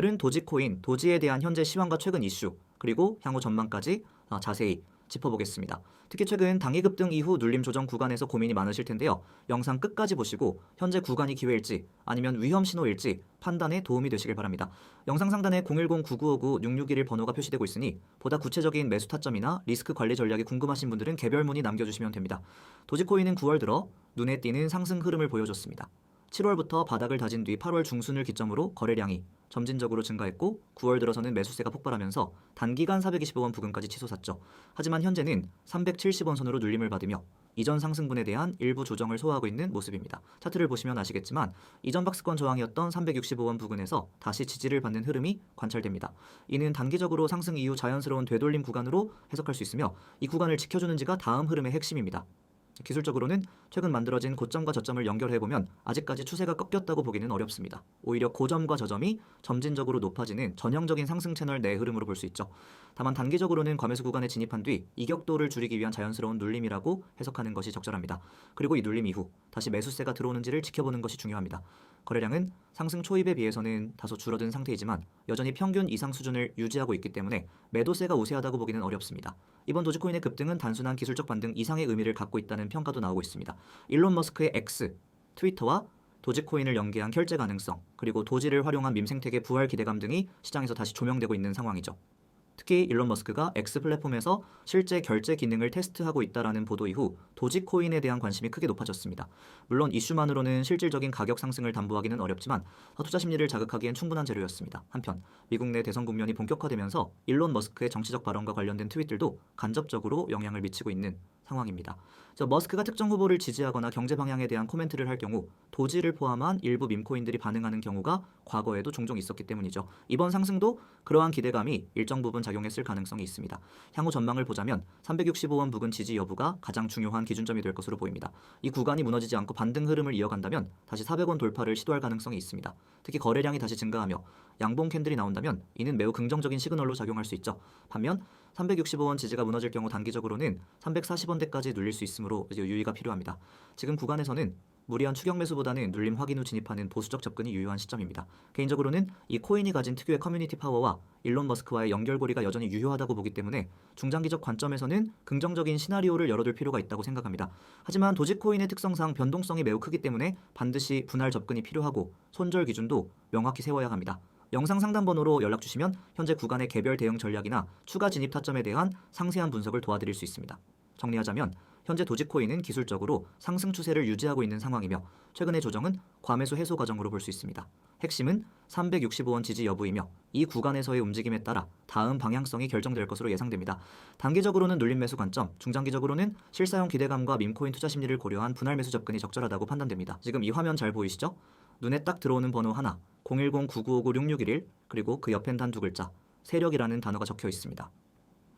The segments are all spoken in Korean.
오늘은 도지코인, 도지에 대한 현재 시황과 최근 이슈, 그리고 향후 전망까지 자세히 짚어보겠습니다. 특히 최근 단기 급등 이후 눌림 조정 구간에서 고민이 많으실 텐데요. 영상 끝까지 보시고 현재 구간이 기회일지 아니면 위험 신호일지 판단에 도움이 되시길 바랍니다. 영상 상단에 010-9959-6611 번호가 표시되고 있으니 보다 구체적인 매수 타점이나 리스크 관리 전략이 궁금하신 분들은 개별 문의 남겨주시면 됩니다. 도지코인은 9월 들어 눈에 띄는 상승 흐름을 보여줬습니다. 7월부터 바닥을 다진 뒤 8월 중순을 기점으로 거래량이 점진적으로 증가했고 9월 들어서는 매수세가 폭발하면서 단기간 425원 부근까지 치솟았죠. 하지만 현재는 370원 선으로 눌림을 받으며 이전 상승분에 대한 일부 조정을 소화하고 있는 모습입니다. 차트를 보시면 아시겠지만 이전 박스권 저항이었던 365원 부근에서 다시 지지를 받는 흐름이 관찰됩니다. 이는 단기적으로 상승 이후 자연스러운 되돌림 구간으로 해석할 수 있으며 이 구간을 지켜주는지가 다음 흐름의 핵심입니다. 기술적으로는 최근 만들어진 고점과 저점을 연결해보면 아직까지 추세가 꺾였다고 보기는 어렵습니다. 오히려 고점과 저점이 점진적으로 높아지는 전형적인 상승 채널 내 흐름으로 볼 수 있죠. 다만 단기적으로는 과매수 구간에 진입한 뒤 이격도를 줄이기 위한 자연스러운 눌림이라고 해석하는 것이 적절합니다. 그리고 이 눌림 이후 다시 매수세가 들어오는지를 지켜보는 것이 중요합니다. 거래량은 상승 초입에 비해서는 다소 줄어든 상태이지만 여전히 평균 이상 수준을 유지하고 있기 때문에 매도세가 우세하다고 보기는 어렵습니다. 이번 도지코인의 급등은 단순한 기술적 반등 이상의 의미를 갖고 있다는 평가도 나오고 있습니다. 일론 머스크의 X, 트위터와 도지코인을 연계한 결제 가능성, 그리고 도지를 활용한 밈 생태계 부활 기대감 등이 시장에서 다시 조명되고 있는 상황이죠. 특히 일론 머스크가 X 플랫폼에서 실제 결제 기능을 테스트하고 있다라는 보도 이후 도지코인에 대한 관심이 크게 높아졌습니다. 물론 이슈만으로는 실질적인 가격 상승을 담보하기는 어렵지만 투자 심리를 자극하기엔 충분한 재료였습니다. 한편 미국 내 대선 국면이 본격화되면서 일론 머스크의 정치적 발언과 관련된 트윗들도 간접적으로 영향을 미치고 있는 상황입니다. 머스크가 특정 후보를 지지하거나 경제 방향에 대한 코멘트를 할 경우 도지를 포함한 일부 밈코인들이 반응하는 경우가 과거에도 종종 있었기 때문이죠. 이번 상승도 그러한 기대감이 일정 부분 작용했을 가능성이 있습니다. 향후 전망을 보자면 365원 부근 지지 여부가 가장 중요한 기준점이 될 것으로 보입니다. 이 구간이 무너지지 않고 반등 흐름을 이어간다면 다시 400원 돌파를 시도할 가능성이 있습니다. 특히 거래량이 다시 증가하며 양봉 캔들이 나온다면 이는 매우 긍정적인 시그널로 작용할 수 있죠. 반면 365원 지지가 무너질 경우 단기적으로는 340원대까지 눌릴 수 있으므로 유의가 필요합니다. 지금 구간에서는 무리한 추격 매수보다는 눌림 확인 후 진입하는 보수적 접근이 유효한 시점입니다. 개인적으로는 이 코인이 가진 특유의 커뮤니티 파워와 일론 머스크와의 연결고리가 여전히 유효하다고 보기 때문에 중장기적 관점에서는 긍정적인 시나리오를 열어둘 필요가 있다고 생각합니다. 하지만 도지코인의 특성상 변동성이 매우 크기 때문에 반드시 분할 접근이 필요하고 손절 기준도 명확히 세워야 합니다. 영상 상담 번호로 연락 주시면 현재 구간의 개별 대응 전략이나 추가 진입 타점에 대한 상세한 분석을 도와드릴 수 있습니다. 정리하자면 현재 도지코인은 기술적으로 상승 추세를 유지하고 있는 상황이며 최근의 조정은 과매수 해소 과정으로 볼 수 있습니다. 핵심은 365원 지지 여부이며 이 구간에서의 움직임에 따라 다음 방향성이 결정될 것으로 예상됩니다. 단기적으로는 눌림 매수 관점, 중장기적으로는 실사용 기대감과 밈코인 투자 심리를 고려한 분할 매수 접근이 적절하다고 판단됩니다. 지금 이 화면 잘 보이시죠? 눈에 딱 들어오는 번호 하나, 010-9959-6611, 그리고 그 옆엔 단 두 글자, 세력이라는 단어가 적혀 있습니다.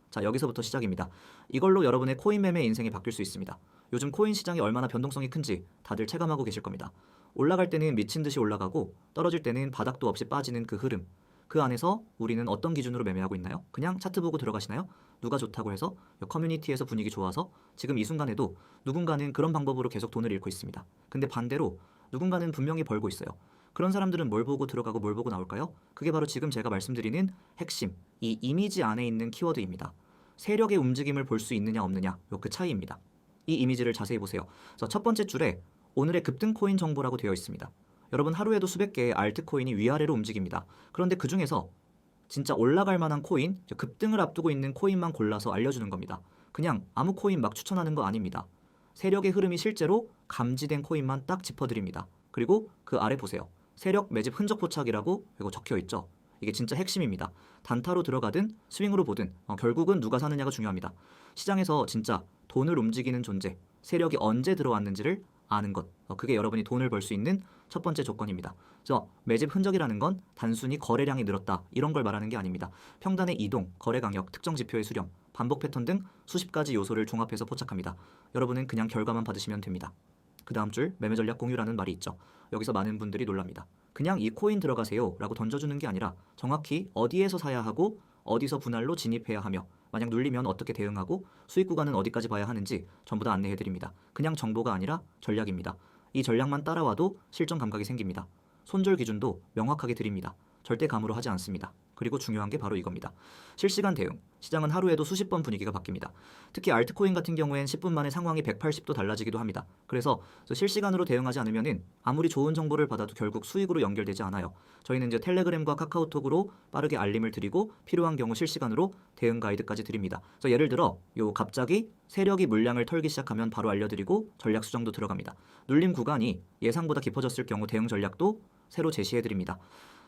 자, 여기서부터 시작입니다. 이걸로 여러분의 코인 매매 인생이 바뀔 수 있습니다. 요즘 코인 시장이 얼마나 변동성이 큰지 다들 체감하고 계실 겁니다. 올라갈 때는 미친 듯이 올라가고 떨어질 때는 바닥도 없이 빠지는 그 흐름. 그 안에서 우리는 어떤 기준으로 매매하고 있나요? 그냥 차트 보고 들어가시나요? 누가 좋다고 해서? 커뮤니티에서 분위기 좋아서? 지금 이 순간에도 누군가는 그런 방법으로 계속 돈을 잃고 있습니다. 근데 반대로 누군가는 분명히 벌고 있어요. 그런 사람들은 뭘 보고 들어가고 뭘 보고 나올까요? 그게 바로 지금 제가 말씀드리는 핵심, 이 이미지 안에 있는 키워드입니다. 세력의 움직임을 볼 수 있느냐 없느냐, 그 차이입니다. 이 이미지를 자세히 보세요. 첫 번째 줄에 오늘의 급등 코인 정보라고 되어 있습니다. 여러분 하루에도 수백 개의 알트코인이 위아래로 움직입니다. 그런데 그 중에서 진짜 올라갈 만한 코인, 급등을 앞두고 있는 코인만 골라서 알려주는 겁니다. 그냥 아무 코인 막 추천하는 거 아닙니다. 세력의 흐름이 실제로 감지된 코인만 딱 짚어드립니다. 그리고 그 아래 보세요. 세력 매집 흔적 포착이라고 이거 적혀 있죠. 이게 진짜 핵심입니다. 단타로 들어가든 스윙으로 보든 결국은 누가 사느냐가 중요합니다. 시장에서 진짜 돈을 움직이는 존재, 세력이 언제 들어왔는지를 아는 것, 그게 여러분이 돈을 벌 수 있는 첫 번째 조건입니다. 매집 흔적이라는 건 단순히 거래량이 늘었다 이런 걸 말하는 게 아닙니다. 평단의 이동, 거래 강력, 특정 지표의 수렴, 반복 패턴 등 수십 가지 요소를 종합해서 포착합니다. 여러분은 그냥 결과만 받으시면 됩니다. 그 다음 줄 매매 전략 공유라는 말이 있죠. 여기서 많은 분들이 놀랍니다. 그냥 이 코인 들어가세요 라고 던져주는 게 아니라 정확히 어디에서 사야 하고 어디서 분할로 진입해야 하며 만약 눌리면 어떻게 대응하고 수익 구간은 어디까지 봐야 하는지 전부 다 안내해드립니다. 그냥 정보가 아니라 전략입니다. 이 전략만 따라와도 실전 감각이 생깁니다. 손절 기준도 명확하게 드립니다. 절대 감으로 하지 않습니다. 그리고 중요한 게 바로 이겁니다. 실시간 대응. 시장은 하루에도 수십 번 분위기가 바뀝니다. 특히 알트코인 같은 경우엔 10분 만에 상황이 180도 달라지기도 합니다. 그래서 실시간으로 대응하지 않으면은 아무리 좋은 정보를 받아도 결국 수익으로 연결되지 않아요. 저희는 이제 텔레그램과 카카오톡으로 빠르게 알림을 드리고 필요한 경우 실시간으로 대응 가이드까지 드립니다. 그래서 예를 들어 갑자기 세력이 물량을 털기 시작하면 바로 알려드리고 전략 수정도 들어갑니다. 눌림 구간이 예상보다 깊어졌을 경우 대응 전략도 새로 제시해드립니다.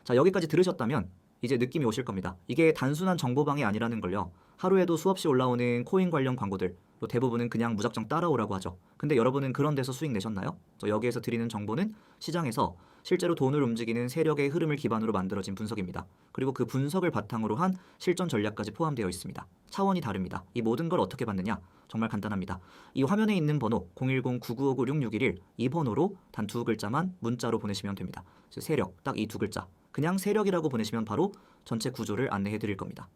자, 여기까지 들으셨다면 이제 느낌이 오실 겁니다. 이게 단순한 정보방이 아니라는 걸요. 하루에도 수없이 올라오는 코인 관련 광고들, 또 대부분은 그냥 무작정 따라오라고 하죠. 근데 여러분은 그런 데서 수익 내셨나요? 여기에서 드리는 정보는 시장에서 실제로 돈을 움직이는 세력의 흐름을 기반으로 만들어진 분석입니다. 그리고 그 분석을 바탕으로 한 실전 전략까지 포함되어 있습니다. 차원이 다릅니다. 이 모든 걸 어떻게 받느냐? 정말 간단합니다. 이 화면에 있는 번호 010-9959-6611 이 번호로 단 두 글자만 문자로 보내시면 됩니다. 세력, 딱 이 두 글자. 그냥 세력이라고 보내시면 바로 전체 구조를 안내해 드릴 겁니다.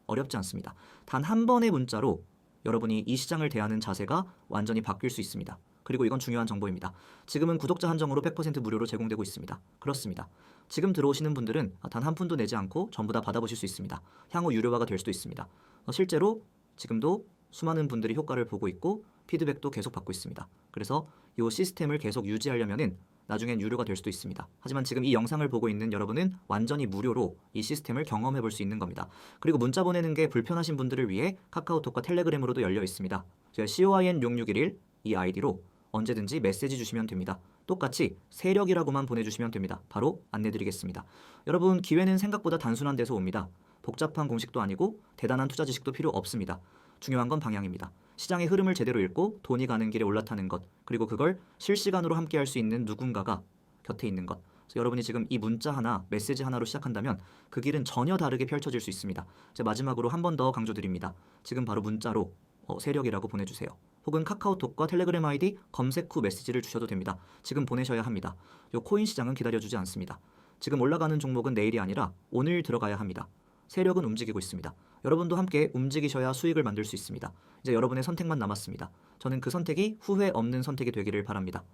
어렵지 않습니다. 단 한 번의 문자로 여러분이 이 시장을 대하는 자세가 완전히 바뀔 수 있습니다. 그리고 이건 중요한 정보입니다. 지금은 구독자 한정으로 100% 무료로 제공되고 있습니다. 그렇습니다. 지금 들어오시는 분들은 단 한 푼도 내지 않고 전부 다 받아보실 수 있습니다. 향후 유료화가 될 수도 있습니다. 실제로 지금도 수많은 분들이 효과를 보고 있고 피드백도 계속 받고 있습니다. 그래서 이 시스템을 계속 유지하려면은 나중엔 유료가 될 수도 있습니다. 하지만 지금 이 영상을 보고 있는 여러분은 완전히 무료로 이 시스템을 경험해 볼 수 있는 겁니다. 그리고 문자 보내는 게 불편하신 분들을 위해 카카오톡과 텔레그램으로도 열려 있습니다. COIN6611 이 아이디로 언제든지 메시지 주시면 됩니다. 똑같이 세력이라고만 보내주시면 됩니다. 바로 안내드리겠습니다. 여러분, 기회는 생각보다 단순한 데서 옵니다. 복잡한 공식도 아니고 대단한 투자 지식도 필요 없습니다. 중요한 건 방향입니다. 시장의 흐름을 제대로 읽고 돈이 가는 길에 올라타는 것, 그리고 그걸 실시간으로 함께 할 수 있는 누군가가 곁에 있는 것. 그래서 여러분이 지금 이 문자 하나, 메시지 하나로 시작한다면 그 길은 전혀 다르게 펼쳐질 수 있습니다. 마지막으로 한 번 더 강조드립니다. 지금 바로 문자로 세력이라고 보내주세요. 혹은 카카오톡과 텔레그램 아이디 검색 후 메시지를 주셔도 됩니다. 지금 보내셔야 합니다. 코인 시장은 기다려주지 않습니다. 지금 올라가는 종목은 내일이 아니라 오늘 들어가야 합니다. 세력은 움직이고 있습니다. 여러분도 함께 움직이셔야 수익을 만들 수 있습니다. 이제 여러분의 선택만 남았습니다. 저는 그 선택이 후회 없는 선택이 되기를 바랍니다.